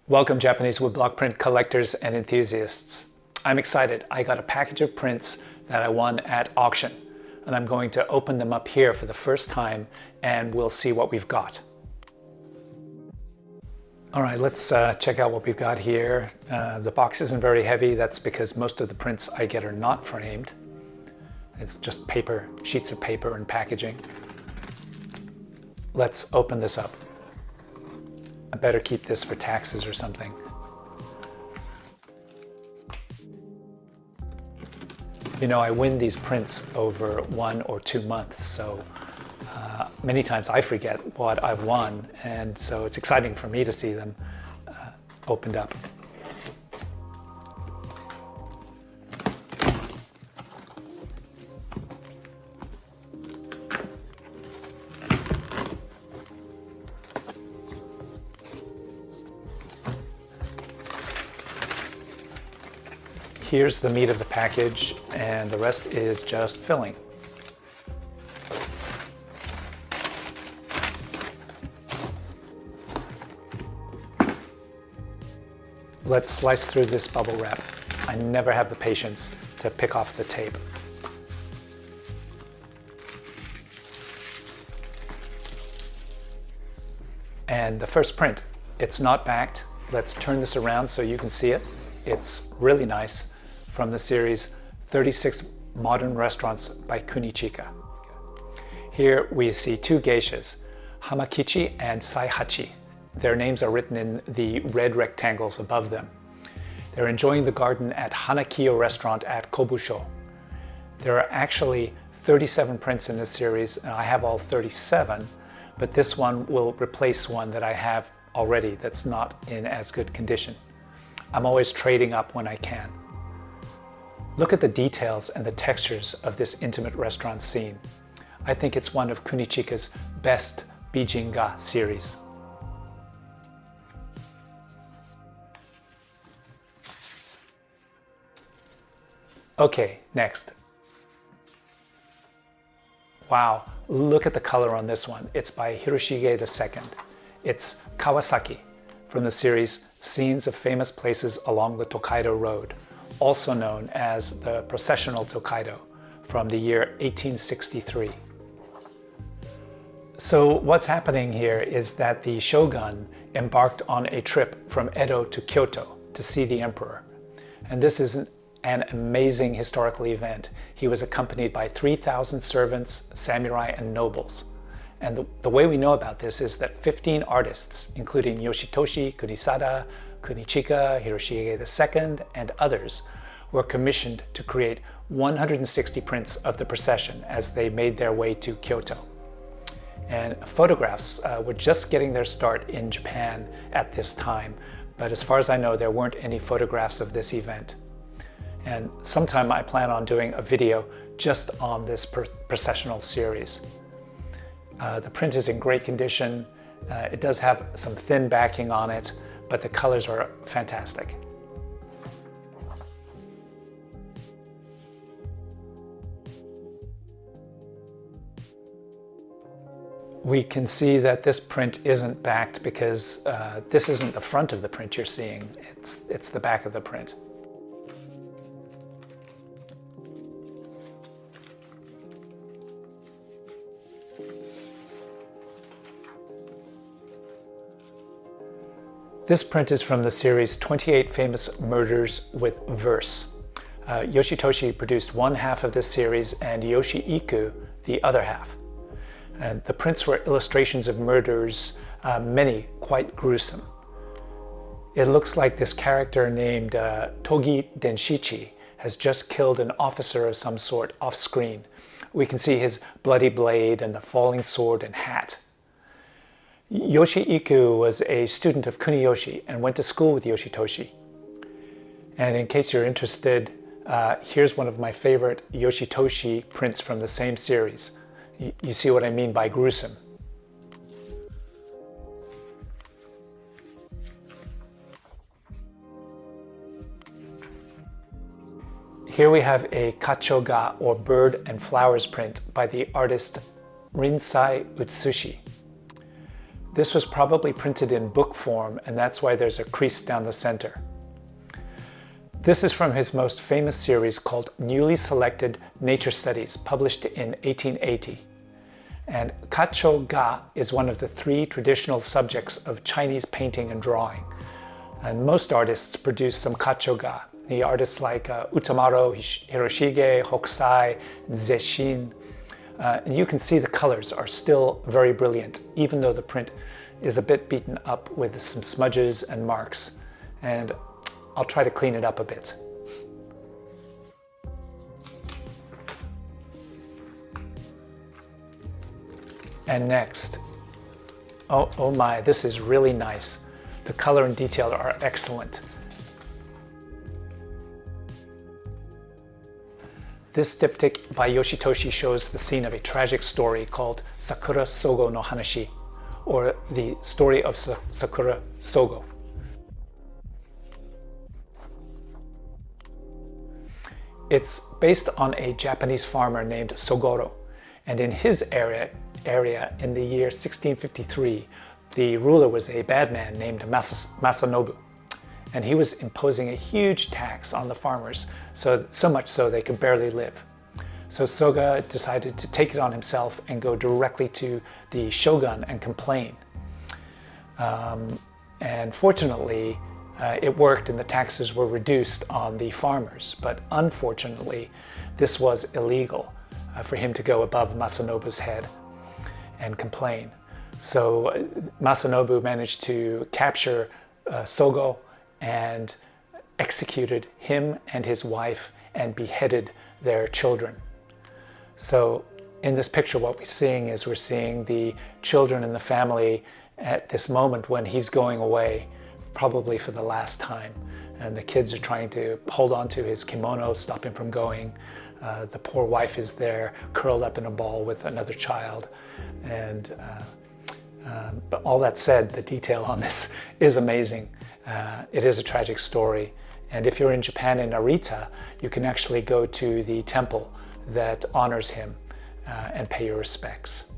Welcome Japanese woodblock print collectors and enthusiasts. I'm excited. I got a package of prints that I won at auction, and I'm going to open them up here for the first time and we'll see what we've got. All right, let's check out what we've got here. The box isn't very heavy. That's because most of the prints I get are not framed. It's just paper, sheets of paper and packaging. Let's open this up. I better keep this for taxes or something. You know, I win these prints over 1 or 2 months, so many times I forget what I've won, and so it's exciting for me to see them opened up. Here's the meat of the package, and the rest is just filling. Let's slice through this bubble wrap. I never have the patience to pick off the tape. And the first print, it's not backed. Let's turn this around so you can see it. It's really nice, from the series 36 Modern Restaurants by Kunichika. Here we see 2 geishas, Hamakichi and Saihachi. Their names are written in the red rectangles above them. They're enjoying the garden at Hanakiyo restaurant at Kobusho. There are actually 37 prints in this series, and I have all 37, but this one will replace one that I have already that's not in as good condition. I'm always trading up when I can. Look at the details and the textures of this intimate restaurant scene. I think it's one of Kunichika's best Bijinga series. Okay, next. Wow, look at the color on this one. It's by Hiroshige II. It's Kawasaki from the series Scenes of Famous Places Along the Tokaido Road, also known as the Processional Tokaido, from the year 1863. So what's happening here is that the shogun embarked on a trip from Edo to Kyoto to see the emperor. And this is an amazing historical event. He was accompanied by 3,000 servants, samurai, and nobles. And the way we know about this is that 15 artists, including Yoshitoshi, Kunisada, Kunichika, Hiroshige II, and others, were commissioned to create 160 prints of the procession as they made their way to Kyoto. And photographs were just getting their start in Japan at this time, but as far as I know, there weren't any photographs of this event. And sometime I plan on doing a video just on this processional series. The print is in great condition. It does have some thin backing on it, but the colors are fantastic. We can see that this print isn't backed because this isn't the front of the print you're seeing. It's the back of the print. This print is from the series 28 Famous Murders with Verse. Yoshitoshi produced one half of this series and Yoshi-Iku the other half. And the prints were illustrations of murders, many quite gruesome. It looks like this character named Togi Denshichi has just killed an officer of some sort off screen. We can see his bloody blade and the falling sword and hat. Yoshi-Iku was a student of Kuniyoshi and went to school with Yoshitoshi. And in case you're interested, here's one of my favorite Yoshitoshi prints from the same series. You see what I mean by gruesome. Here we have a kachoga, or bird and flowers print, by the artist Rinsai Utsushi. This was probably printed in book form, and that's why there's a crease down the center. This is from his most famous series called Newly Selected Nature Studies, published in 1880. And Kacho-ga is one of the 3 traditional subjects of Chinese painting and drawing. And most artists produce some Kacho-ga. The artists like Utamaro Hiroshige, Hokusai, Zeshin. And you can see the colors are still very brilliant, even though the print is a bit beaten up with some smudges and marks. And I'll try to clean it up a bit. And next, oh my, this is really nice. The color and detail are excellent. This diptych by Yoshitoshi shows the scene of a tragic story called Sakura Sogo no Hanashi, or the story of Sakura Sogo. It's based on a Japanese farmer named Sogoro, and in his area in the year 1653, the ruler was a bad man named Masanobu, and he was imposing a huge tax on the farmers, so much so they could barely live. So Soga decided to take it on himself and go directly to the shogun and complain. And fortunately, it worked and the taxes were reduced on the farmers, but unfortunately, this was illegal for him to go above Masanobu's head and complain. So Masanobu managed to capture Sogo and executed him and his wife and beheaded their children. So in this picture, what we're seeing is we're seeing the children and the family at this moment when he's going away, probably for the last time. And the kids are trying to hold on to his kimono, stop him from going. The poor wife is there, curled up in a ball with another child. And but all that said, the detail on this is amazing. It is a tragic story. And if you're in Japan in Narita, you can actually go to the temple that honors him and pay your respects.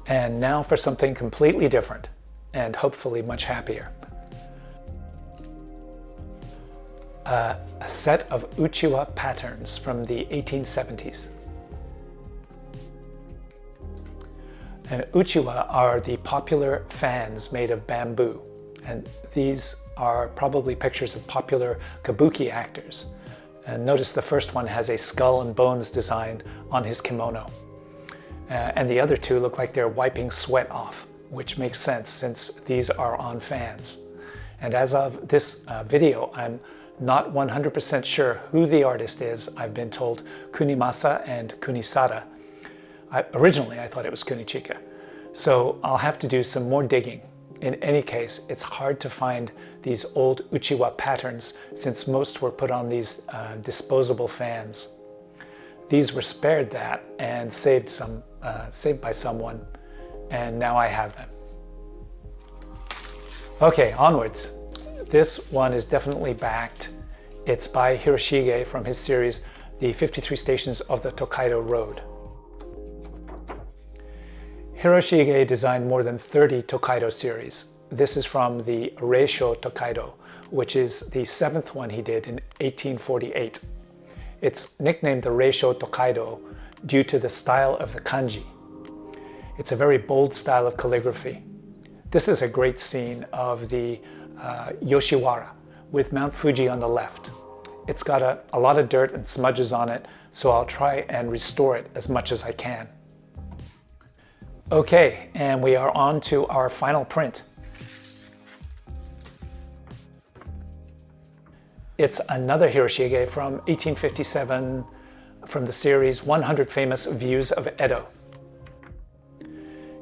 And now for something completely different and hopefully much happier. A set of Uchiwa patterns from the 1870s. And Uchiwa are the popular fans made of bamboo. And these are probably pictures of popular kabuki actors. And notice the first one has a skull and bones design on his kimono. And the other two look like they're wiping sweat off, which makes sense since these are on fans. And as of this video, I'm not 100% sure who the artist is. I've been told Kunimasa and Kunisada. Originally, I thought it was Kunichika. So I'll have to do some more digging. In any case, it's hard to find these old Uchiwa patterns since most were put on these disposable fans. These were spared that and saved by someone, and now I have them. Okay, onwards. This one is definitely backed. It's by Hiroshige from his series, The 53 Stations of the Tokaido Road. Hiroshige designed more than 30 Tokaido series. This is from the Reisho Tokaido, which is the 7th one he did in 1848. It's nicknamed the Reisho Tokaido due to the style of the kanji. It's a very bold style of calligraphy. This is a great scene of the Yoshiwara with Mount Fuji on the left. It's got a lot of dirt and smudges on it, so I'll try and restore it as much as I can. Okay, and we are on to our final print. It's another Hiroshige from 1857 from the series 100 Famous Views of Edo.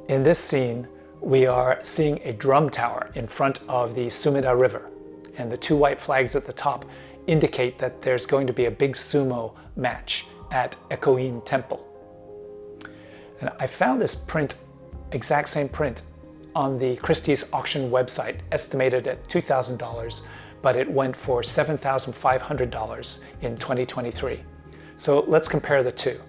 In this scene, we are seeing a drum tower in front of the Sumida River, and the two white flags at the top indicate that there's going to be a big sumo match at Ekoin Temple. And I found this print, exact same print, on the Christie's auction website, estimated at $2,000, but it went for $7,500 in 2023. So let's compare the two.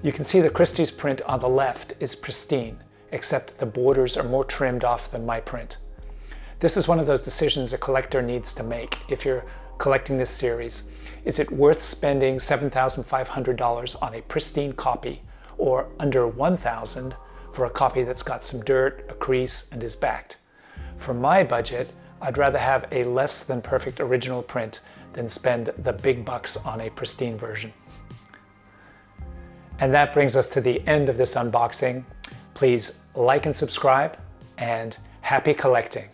You can see the Christie's print on the left is pristine, except the borders are more trimmed off than my print. This is one of those decisions a collector needs to make if you're collecting this series. Is it worth spending $7,500 on a pristine copy, or under $1,000 for a copy that's got some dirt, a crease, and is backed? For my budget, I'd rather have a less than perfect original print than spend the big bucks on a pristine version. And that brings us to the end of this unboxing. Please like and subscribe, and happy collecting!